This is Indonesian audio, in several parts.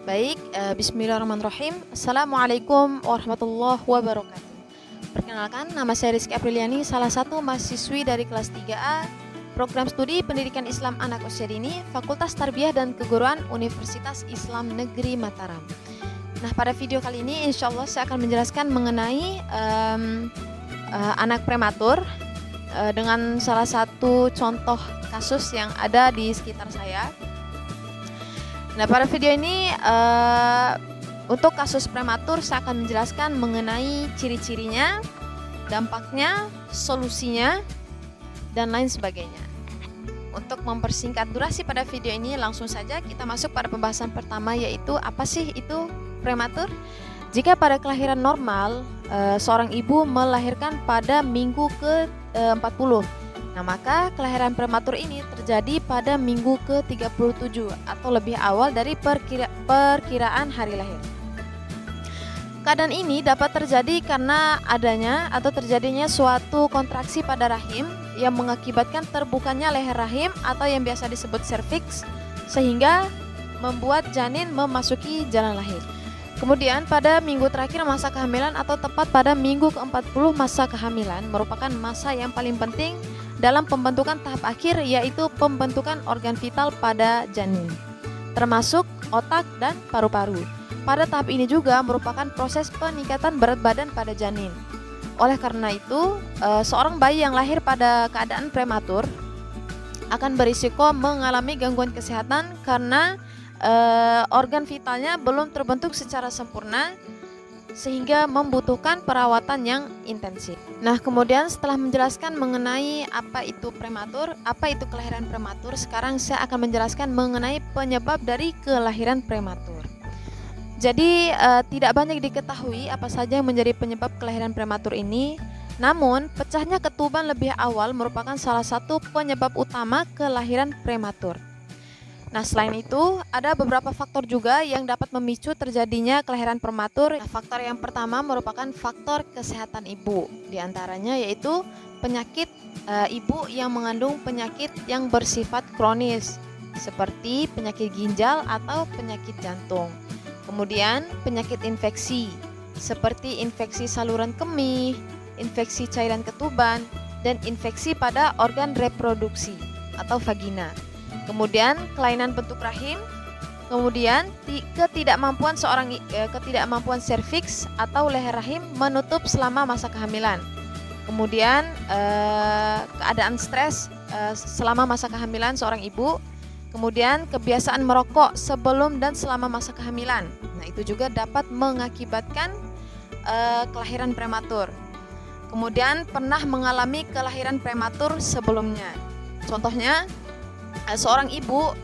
Baik, bismillahirrahmanirrahim. Assalamualaikum warahmatullahi wabarakatuh. Perkenalkan, nama saya Rizky Apriliani, salah satu mahasiswi dari kelas 3A Program Studi Pendidikan Islam Anak Usia Dini, Fakultas Tarbiyah dan Keguruan Universitas Islam Negeri Mataram. Nah, pada video kali ini insya Allah saya akan menjelaskan mengenai anak prematur dengan salah satu contoh kasus yang ada di sekitar saya. Nah, pada video ini untuk kasus prematur saya akan menjelaskan mengenai ciri-cirinya, dampaknya, solusinya, dan lain sebagainya. Untuk mempersingkat durasi pada video ini, langsung saja kita masuk pada pembahasan pertama, yaitu apa sih itu prematur? Jika pada kelahiran normal, seorang ibu melahirkan pada minggu ke-40. Nah, maka kelahiran prematur ini terjadi pada minggu ke-37 atau lebih awal dari perkiraan hari lahir. Keadaan ini dapat terjadi karena adanya atau terjadinya suatu kontraksi pada rahim yang mengakibatkan terbukanya leher rahim atau yang biasa disebut serviks, sehingga membuat janin memasuki jalan lahir. Kemudian pada minggu terakhir masa kehamilan atau tepat pada minggu ke-40 masa kehamilan merupakan masa yang paling penting dalam pembentukan tahap akhir, yaitu pembentukan organ vital pada janin, termasuk otak dan paru-paru. Pada tahap ini juga merupakan proses peningkatan berat badan pada janin. Oleh karena itu, seorang bayi yang lahir pada keadaan prematur akan berisiko mengalami gangguan kesehatan karena organ vitalnya belum terbentuk secara sempurna, sehingga membutuhkan perawatan yang intensif. Nah, kemudian setelah menjelaskan mengenai apa itu prematur, apa itu kelahiran prematur, sekarang saya akan menjelaskan mengenai penyebab dari kelahiran prematur. Jadi tidak banyak diketahui apa saja yang menjadi penyebab kelahiran prematur ini. Namun, pecahnya ketuban lebih awal merupakan salah satu penyebab utama kelahiran prematur. Nah, selain itu, ada beberapa faktor juga yang dapat memicu terjadinya kelahiran prematur. Nah, faktor yang pertama merupakan faktor kesehatan ibu. Di antaranya yaitu penyakit ibu yang mengandung penyakit yang bersifat kronis, seperti penyakit ginjal atau penyakit jantung. Kemudian, penyakit infeksi, seperti infeksi saluran kemih, infeksi cairan ketuban, dan infeksi pada organ reproduksi atau vagina. Kemudian kelainan bentuk rahim, kemudian ketidakmampuan serviks atau leher rahim menutup selama masa kehamilan. Kemudian keadaan stres selama masa kehamilan seorang ibu. Kemudian kebiasaan merokok sebelum dan selama masa kehamilan. Nah, itu juga dapat mengakibatkan kelahiran prematur. Kemudian pernah mengalami kelahiran prematur sebelumnya. Contohnya, seorang ibu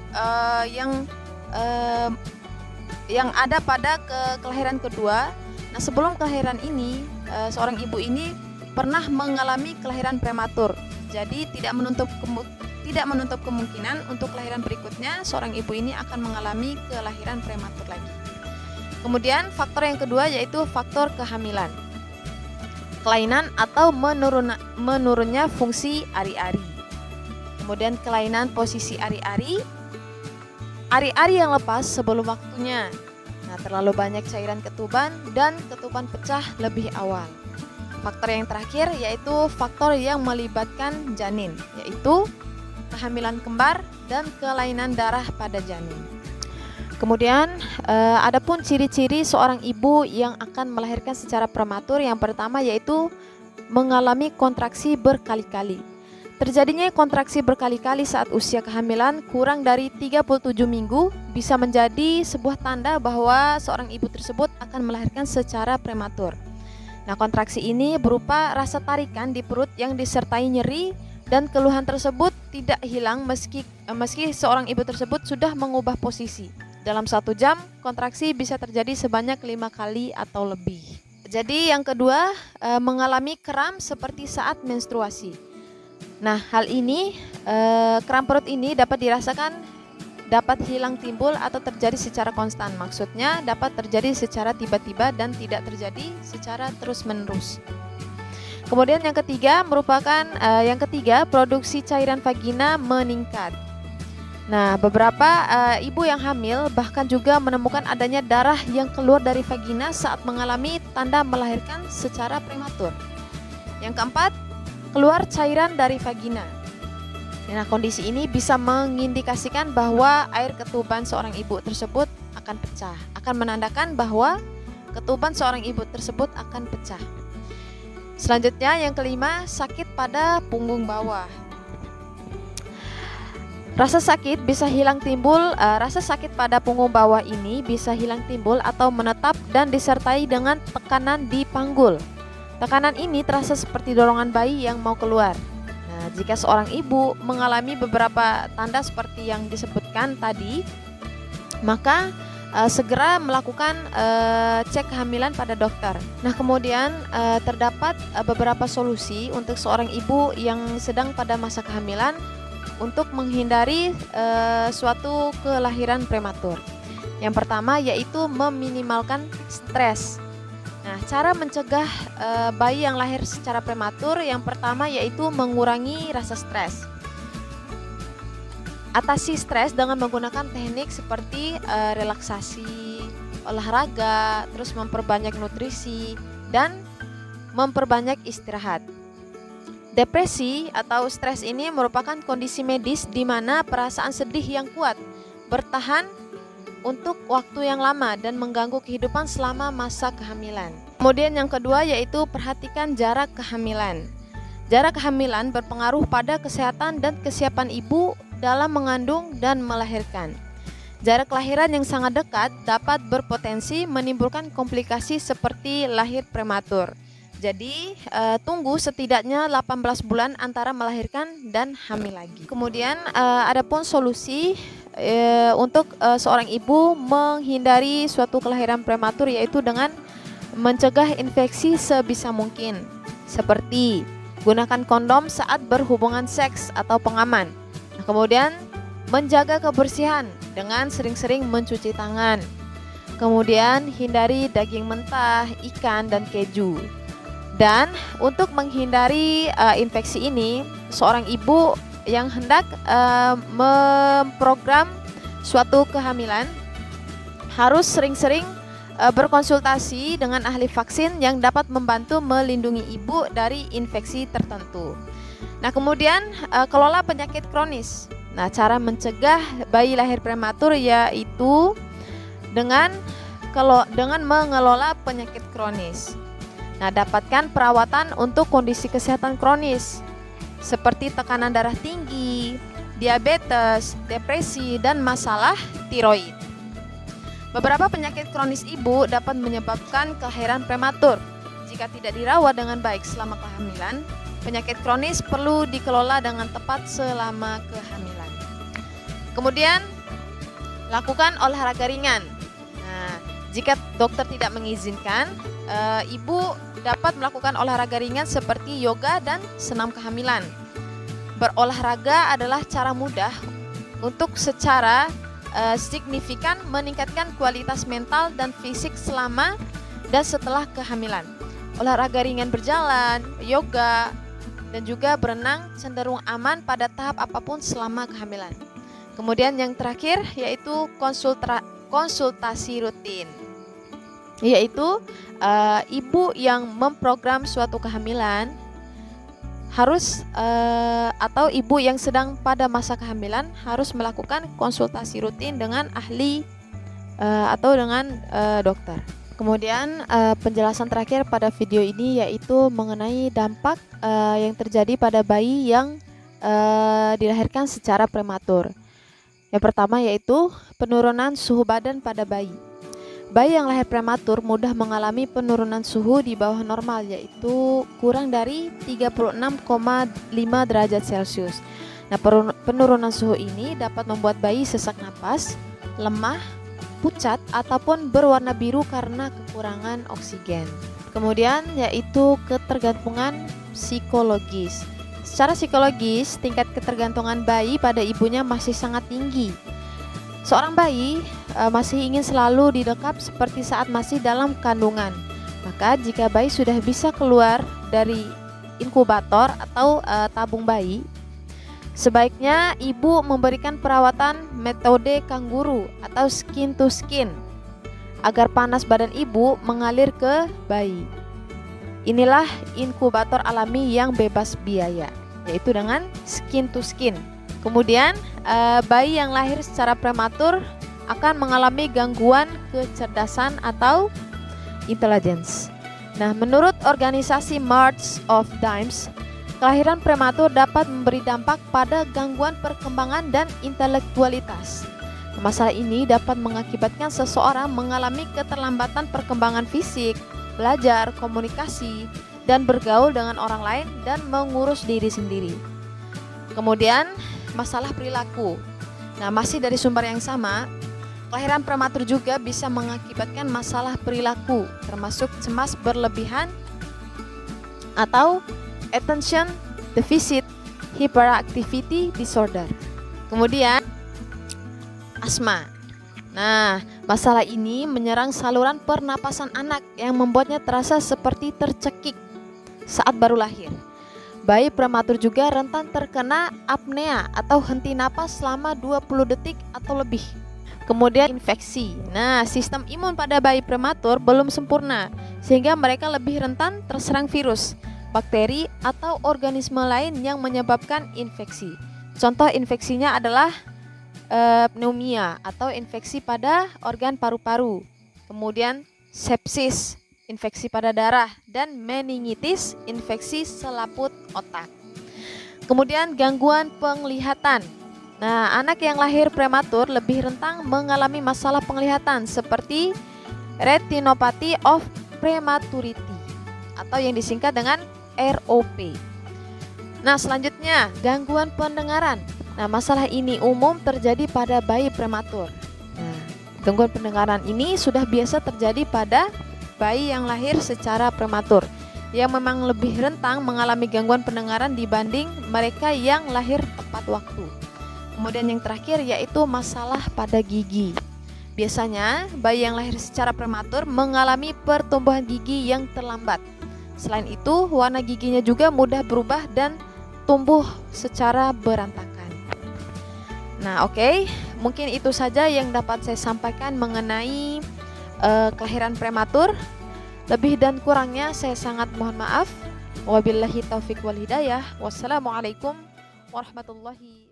yang ada pada kelahiran kedua. Nah, sebelum kelahiran ini, seorang ibu ini pernah mengalami kelahiran prematur. Jadi tidak menutup kemungkinan untuk kelahiran berikutnya seorang ibu ini akan mengalami kelahiran prematur lagi. Kemudian faktor yang kedua yaitu faktor kehamilan. Kelainan atau menurunnya fungsi ari-ari. Kemudian kelainan posisi ari-ari yang lepas sebelum waktunya. Nah, terlalu banyak cairan ketuban dan ketuban pecah lebih awal. Faktor yang terakhir yaitu faktor yang melibatkan janin, yaitu kehamilan kembar dan kelainan darah pada janin. Kemudian adapun ciri-ciri seorang ibu yang akan melahirkan secara prematur, yang pertama yaitu mengalami kontraksi berkali-kali. Terjadinya kontraksi berkali-kali saat usia kehamilan kurang dari 37 minggu bisa menjadi sebuah tanda bahwa seorang ibu tersebut akan melahirkan secara prematur. Nah, kontraksi ini berupa rasa tarikan di perut yang disertai nyeri, dan keluhan tersebut tidak hilang meski seorang ibu tersebut sudah mengubah posisi. Dalam 1 jam, kontraksi bisa terjadi sebanyak 5 kali atau lebih. Jadi yang kedua, mengalami kram seperti saat menstruasi. Nah, hal ini, kram perut ini dapat dirasakan, dapat hilang timbul atau terjadi secara konstan. Maksudnya dapat terjadi secara tiba-tiba dan tidak terjadi secara terus-menerus. Kemudian yang ketiga produksi cairan vagina meningkat. Nah, beberapa ibu yang hamil bahkan juga menemukan adanya darah yang keluar dari vagina saat mengalami tanda melahirkan secara prematur. Yang keempat, keluar cairan dari vagina. Nah, kondisi ini bisa mengindikasikan bahwa air ketuban seorang ibu tersebut akan pecah, akan menandakan bahwa ketuban seorang ibu tersebut akan pecah. Selanjutnya, yang kelima, sakit pada punggung bawah. Rasa sakit pada punggung bawah ini bisa hilang timbul atau menetap dan disertai dengan tekanan di panggul. Tekanan ini terasa seperti dorongan bayi yang mau keluar. Nah, jika seorang ibu mengalami beberapa tanda seperti yang disebutkan tadi, maka segera melakukan cek kehamilan pada dokter. Nah, kemudian terdapat beberapa solusi untuk seorang ibu yang sedang pada masa kehamilan untuk menghindari suatu kelahiran prematur. Yang pertama yaitu meminimalkan stres. Nah, cara mencegah bayi yang lahir secara prematur yang pertama yaitu mengurangi rasa stres. Atasi stres dengan menggunakan teknik seperti relaksasi, olahraga, terus memperbanyak nutrisi dan memperbanyak istirahat. Depresi atau stres ini merupakan kondisi medis di mana perasaan sedih yang kuat bertahan untuk waktu yang lama dan mengganggu kehidupan selama masa kehamilan. Kemudian yang kedua yaitu perhatikan jarak kehamilan. Jarak kehamilan berpengaruh pada kesehatan dan kesiapan ibu dalam mengandung dan melahirkan. Jarak kelahiran yang sangat dekat dapat berpotensi menimbulkan komplikasi seperti lahir prematur. Jadi tunggu setidaknya 18 bulan antara melahirkan dan hamil lagi. Kemudian adapun solusi untuk seorang ibu menghindari suatu kelahiran prematur yaitu dengan mencegah infeksi sebisa mungkin, seperti gunakan kondom saat berhubungan seks atau pengaman. Nah, kemudian menjaga kebersihan dengan sering-sering mencuci tangan. Kemudian hindari daging mentah, ikan, dan keju. Dan untuk menghindari infeksi ini, seorang ibu yang hendak memprogram suatu kehamilan harus sering-sering berkonsultasi dengan ahli vaksin yang dapat membantu melindungi ibu dari infeksi tertentu. Nah, kemudian kelola penyakit kronis. Nah, cara mencegah bayi lahir prematur yaitu dengan mengelola penyakit kronis. Nah, dapatkan perawatan untuk kondisi kesehatan kronis seperti tekanan darah tinggi, diabetes, depresi, dan masalah tiroid. Beberapa penyakit kronis ibu dapat menyebabkan kelahiran prematur. Jika tidak dirawat dengan baik selama kehamilan, penyakit kronis perlu dikelola dengan tepat selama kehamilan. Kemudian, lakukan olahraga ringan. Nah, jika dokter tidak mengizinkan, ibu dapat melakukan olahraga ringan seperti yoga dan senam kehamilan. Berolahraga adalah cara mudah untuk secara signifikan meningkatkan kualitas mental dan fisik selama dan setelah kehamilan. Olahraga ringan berjalan, yoga, dan juga berenang cenderung aman pada tahap apapun selama kehamilan. Kemudian yang terakhir yaitu konsultasi rutin, yaitu ibu yang memprogram suatu kehamilan harus atau ibu yang sedang pada masa kehamilan harus melakukan konsultasi rutin dengan ahli atau dengan dokter. Kemudian penjelasan terakhir pada video ini yaitu mengenai dampak yang terjadi pada bayi yang dilahirkan secara prematur. Yang pertama yaitu penurunan suhu badan pada bayi. Bayi yang lahir prematur mudah mengalami penurunan suhu di bawah normal, yaitu kurang dari 36,5 derajat Celcius. Nah, penurunan suhu ini dapat membuat bayi sesak napas, lemah, pucat, ataupun berwarna biru karena kekurangan oksigen. Kemudian yaitu ketergantungan psikologis. Secara psikologis, tingkat ketergantungan bayi pada ibunya masih sangat tinggi. Seorang bayi masih ingin selalu didekap seperti saat masih dalam kandungan. Maka jika bayi sudah bisa keluar dari inkubator atau tabung bayi, Sebaiknya ibu memberikan perawatan metode kanguru atau skin to skin agar panas badan ibu mengalir ke bayi. Inilah inkubator alami yang bebas biaya, yaitu dengan skin to skin. Kemudian bayi yang lahir secara prematur akan mengalami gangguan kecerdasan atau intelligence. Nah, menurut organisasi March of Dimes, kelahiran prematur dapat memberi dampak pada gangguan perkembangan dan intelektualitas. Masalah ini dapat mengakibatkan seseorang mengalami keterlambatan perkembangan fisik, belajar, komunikasi, dan bergaul dengan orang lain dan mengurus diri sendiri. Kemudian, masalah perilaku. Nah, masih dari sumber yang sama, kelahiran prematur juga bisa mengakibatkan masalah perilaku, termasuk cemas berlebihan atau attention deficit hyperactivity disorder. Kemudian asma. Nah, masalah ini menyerang saluran pernapasan anak yang membuatnya terasa seperti tercekik saat baru lahir. Bayi prematur juga rentan terkena apnea atau henti napas selama 20 detik atau lebih. Kemudian infeksi. Nah, sistem imun pada bayi prematur belum sempurna sehingga mereka lebih rentan terserang virus, bakteri, atau organisme lain yang menyebabkan infeksi. Contoh infeksinya adalah pneumonia atau infeksi pada organ paru-paru, kemudian sepsis, infeksi pada darah, dan meningitis, infeksi selaput otak. Kemudian gangguan penglihatan. Nah, anak yang lahir prematur lebih rentan mengalami masalah penglihatan seperti retinopathy of prematurity atau yang disingkat dengan ROP. Nah, selanjutnya gangguan pendengaran. Nah, masalah ini umum terjadi pada bayi prematur. Nah, gangguan pendengaran ini sudah biasa terjadi pada bayi yang lahir secara prematur, yang memang lebih rentan mengalami gangguan pendengaran dibanding mereka yang lahir tepat waktu. Kemudian yang terakhir yaitu masalah pada gigi. Biasanya bayi yang lahir secara prematur mengalami pertumbuhan gigi yang terlambat. Selain itu, warna giginya juga mudah berubah dan tumbuh secara berantakan. Nah, oke, mungkin itu saja yang dapat saya sampaikan mengenai kelahiran prematur. Lebih dan kurangnya saya sangat mohon maaf. Wabillahi taufik wal hidayah. Wassalamualaikum warahmatullahi